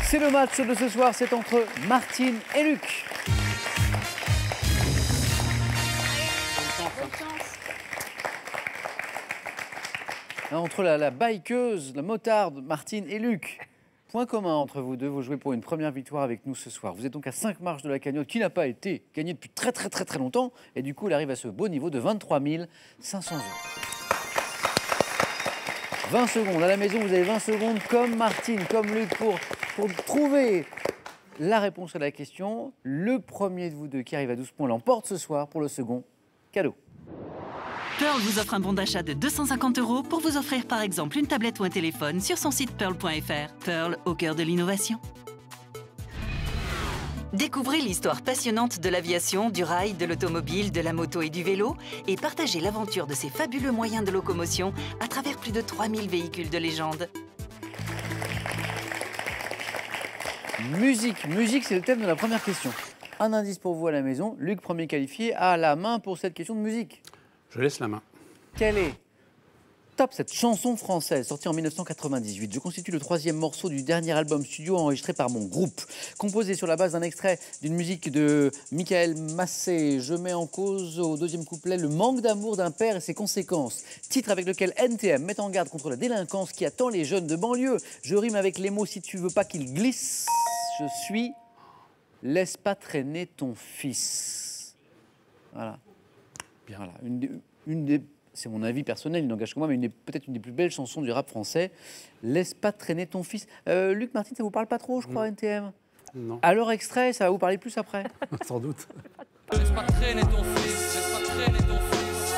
C'est le match de ce soir, c'est entre Martine et Luc. Entre la bikeuse, la motarde, Martine et Luc. Point commun entre vous deux, vous jouez pour une première victoire avec nous ce soir. Vous êtes donc à 5 marches de la cagnotte qui n'a pas été gagnée depuis très longtemps. Et du coup, elle arrive à ce beau niveau de 23 500 €. 20 secondes. À la maison, vous avez 20 secondes comme Martine, comme Luc pour trouver la réponse à la question. Le premier de vous deux qui arrive à 12 points l'emporte ce soir pour le second cadeau. Pearl vous offre un bon d'achat de 250 € pour vous offrir par exemple une tablette ou un téléphone sur son site pearl.fr. Pearl au cœur de l'innovation. Découvrez l'histoire passionnante de l'aviation, du rail, de l'automobile, de la moto et du vélo et partagez l'aventure de ces fabuleux moyens de locomotion à travers plus de 3000 véhicules de légende. Musique, c'est le thème de la première question. Un indice pour vous à la maison. Luc, premier qualifié, a la main pour cette question de musique. Je laisse la main. Quelle est top cette chanson française sortie en 1998? Je constitue le 3e morceau du dernier album studio enregistré par mon groupe. Composé sur la base d'un extrait d'une musique de Michael Massé, je mets en cause au 2e couplet le manque d'amour d'un père et ses conséquences. Titre avec lequel NTM met en garde contre la délinquance qui attend les jeunes de banlieue. Je rime avec les mots si tu veux pas qu'il glisse. Je suis... Laisse pas traîner ton fils. Voilà. Bien là. C'est mon avis personnel, il n'engage que moi, mais peut-être une des plus belles chansons du rap français. Laisse pas traîner ton fils. Luc, Martine, ça vous parle pas trop, je crois, NTM? Non. Alors extrait, ça va vous parler plus après. Sans doute. Laisse pas traîner ton fils, laisse pas traîner ton fils.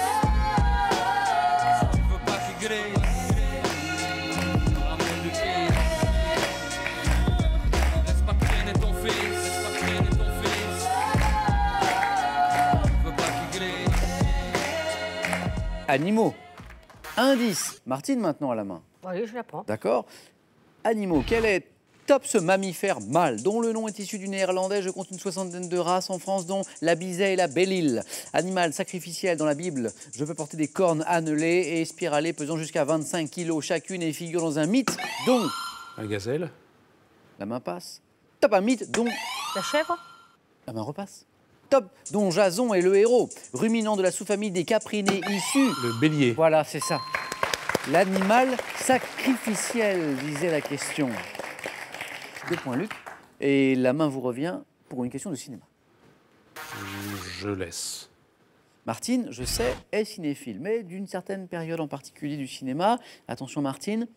Si tu veux pas qu'il glisse, ramène du fils. Laisse pas traîner ton fils, laisse pas traîner ton fils. Si tu veux pas qu'il glisse. Animaux. Indice. Martine maintenant à la main. Oui, je la prends. D'accord. Animaux. Quel est top ce mammifère mâle dont le nom est issu du néerlandais? Je compte une 60aine de races en France, dont la bisaie et la belle-île. Animal sacrificiel dans la Bible. Je peux porter des cornes annelées et spiralées pesant jusqu'à 25 kilos chacune et figure dans un mythe dont... La gazelle. La main passe. Top, un mythe dont... La chèvre? La main repasse. Top, dont Jason est le héros. Ruminant de la sous-famille des caprinés issus... Le bélier. Voilà, c'est ça. L'animal sacrificiel, disait la question. 2 points, Luc. Et la main vous revient pour une question de cinéma. Je laisse. Martine, je sais, est cinéphile, mais d'une certaine période en particulier du cinéma. Attention, Martine.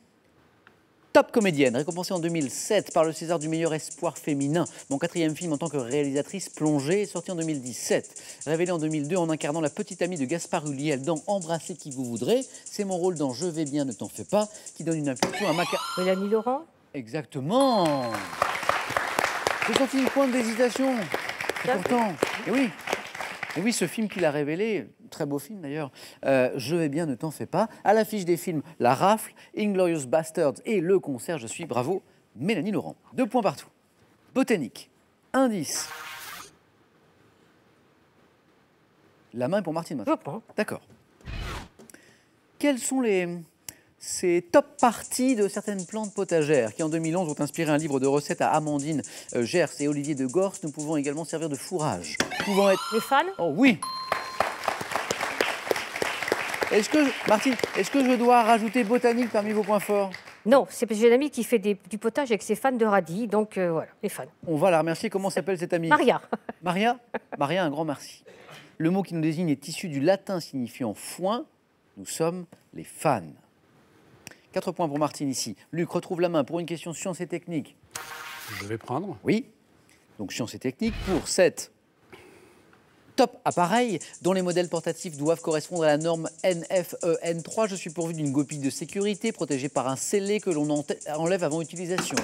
Top comédienne, récompensée en 2007 par le César du meilleur espoir féminin. Mon 4e film en tant que réalisatrice plongée, sorti en 2017. Révélée en 2002 en incarnant la petite amie de Gaspard Ulliel dans Embrasser qui vous voudrez. C'est mon rôle dans Je vais bien, ne t'en fais pas, qui donne une impulsion à Mélanie Laurent? Exactement. J'ai senti une pointe d'hésitation. Et pourtant, et oui, ce film qu'il a révélé, très beau film d'ailleurs, Je vais bien, ne t'en fais pas. À l'affiche des films La Rafle, Inglourious Basterds et Le Concert, je suis, bravo, Mélanie Laurent. 2 points partout. Botanique. Indice. La main est pour Martine. Je prends. D'accord. Quels sont ces top parties de certaines plantes potagères qui, en 2011, ont inspiré un livre de recettes à Amandine Gers et Olivier de Gors, nous pouvons également servir de fourrage. Pouvant être... Les fans? Oh oui. Martine, est-ce que je dois rajouter botanique parmi vos points forts? Non, c'est parce que j'ai une amie qui fait du potage avec ses fans de radis, donc voilà, les fans. On va la remercier. Comment s'appelle cette amie? Maria. Maria? Maria, un grand merci. Le mot qui nous désigne est issu du latin signifiant foin. Nous sommes les fans. 4 points pour Martine ici. Luc, retrouve la main pour une question sciences et techniques. Je vais prendre. Oui. Donc sciences et techniques pour 7. Top appareil dont les modèles portatifs doivent correspondre à la norme NFEN3. Je suis pourvu d'une goupille de sécurité protégée par un scellé que l'on enlève avant utilisation.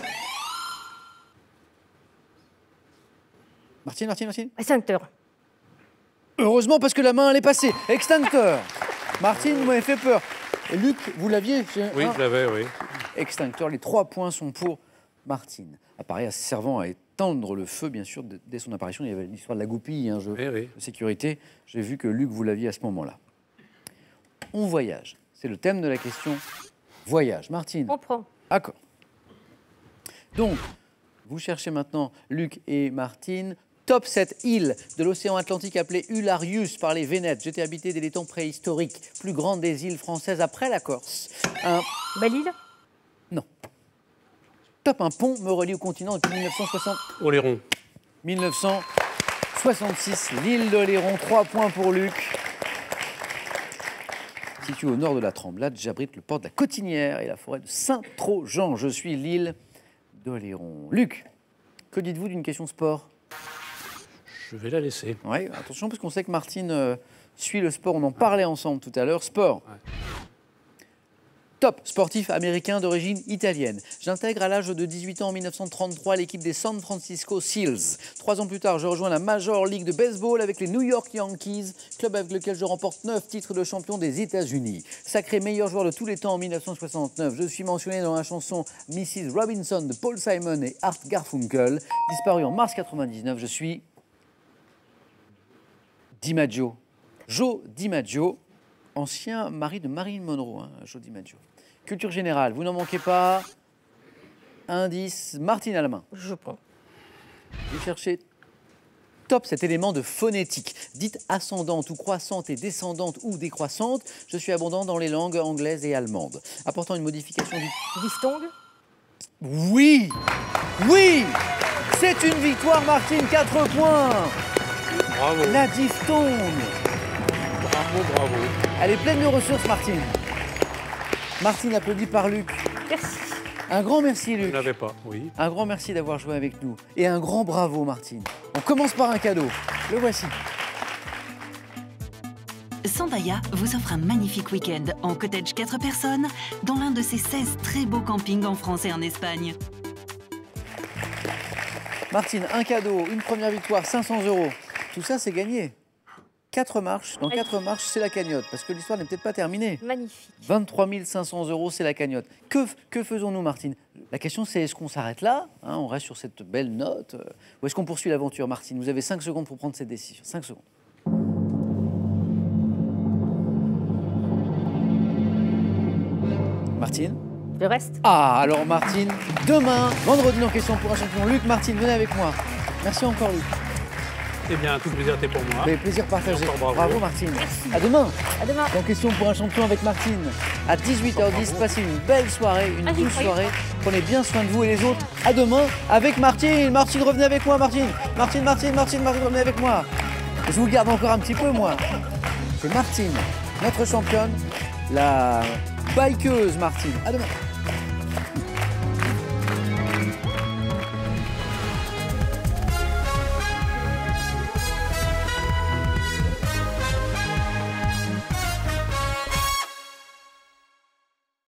Martine. Extincteur. Heureusement parce que la main elle est passée. Extincteur. Martine, vous m'avez fait peur. Et Luc, vous l'aviez? Oui, je l'avais, oui. Extincteur, les 3 points sont pour Martine. Appareil servant à éteindre le feu, bien sûr, dès son apparition. Il y avait l'histoire de la goupille, un jeu de sécurité. J'ai vu que Luc, vous l'aviez à ce moment-là. On voyage. C'est le thème de la question. Voyage. Martine. On prend. D'accord. Donc, Vous cherchez maintenant Luc et Martine. Top 7 îles de l'océan Atlantique appelée Ularius par les Vénètes. J'étais habité dès les temps préhistoriques. Plus grande des îles françaises après la Corse. Belle-Île. Non. Top, un pont me relie au continent depuis 1960. Oléron. 1966, l'île d'Oléron. 3 points pour Luc. Située au nord de la Tremblade, j'abrite le port de la Cotinière et la forêt de Saint-Trojan. Je suis l'île d'Oléron. Luc, que dites-vous d'une question sport? Je vais la laisser. Oui, attention, parce qu'on sait que Martine suit le sport. On en parlait ensemble tout à l'heure. Sport. Ouais. Top, sportif américain d'origine italienne. J'intègre à l'âge de 18 ans en 1933 l'équipe des San Francisco Seals. 3 ans plus tard, je rejoins la Major League de baseball avec les New York Yankees, club avec lequel je remporte 9 titres de champion des États-Unis. Sacré meilleur joueur de tous les temps en 1969, je suis mentionné dans la chanson Mrs. Robinson de Paul Simon et Art Garfunkel. Disparu en mars 99, je suis DiMaggio. Joe DiMaggio, ancien mari de Marilyn Monroe, hein, Joe DiMaggio. Culture générale, vous n'en manquez pas. Indice, Martine à la main. Je prends. Vous cherchez top cet élément de phonétique. Dite ascendante ou croissante et descendante ou décroissante, je suis abondant dans les langues anglaises et allemandes. Apportant une modification du... Diphtongue. Oui. Oui. C'est une victoire, Martine, 4 points. Bravo. La diphtongue. Bravo, bravo. Elle est pleine de ressources, Martine. Martine, applaudie par Luc. Merci. Un grand merci, Je Luc. n'avais pas, oui. Un grand merci d'avoir joué avec nous. Et un grand bravo, Martine. On commence par un cadeau. Le voici. Sandaya vous offre un magnifique week-end en cottage 4 personnes dans l'un de ses 16 très beaux campings en France et en Espagne. Martine, un cadeau, une première victoire, 500 €. Tout ça, c'est gagné. 4 marches. Dans 4 marches, c'est la cagnotte. Parce que l'histoire n'est peut-être pas terminée. Magnifique. 23 500 €, c'est la cagnotte. Que faisons-nous, Martine? La question, c'est est-ce qu'on s'arrête là, hein, on reste sur cette belle note, ou est-ce qu'on poursuit l'aventure, Martine? Vous avez 5 secondes pour prendre cette décision. 5 secondes. Martine? Le reste. Ah, alors Martine, demain, vendredi dans Question pour un champion. Luc, Martine, venez avec moi. Merci encore, Luc. Eh bien, tout plaisir était pour moi. Vous avez plaisir partagé. Et encore bravo. Martine. À demain. À demain. Dans Question pour un champion avec Martine. À 18h10, passez une belle soirée, une douce soirée. Prenez bien soin de vous et les autres. À demain avec Martine. Martine, revenez avec moi, Martine. Martine, revenez avec moi. Je vous garde encore un petit peu, moi. C'est Martine, notre championne, la bikeuse Martine. À demain.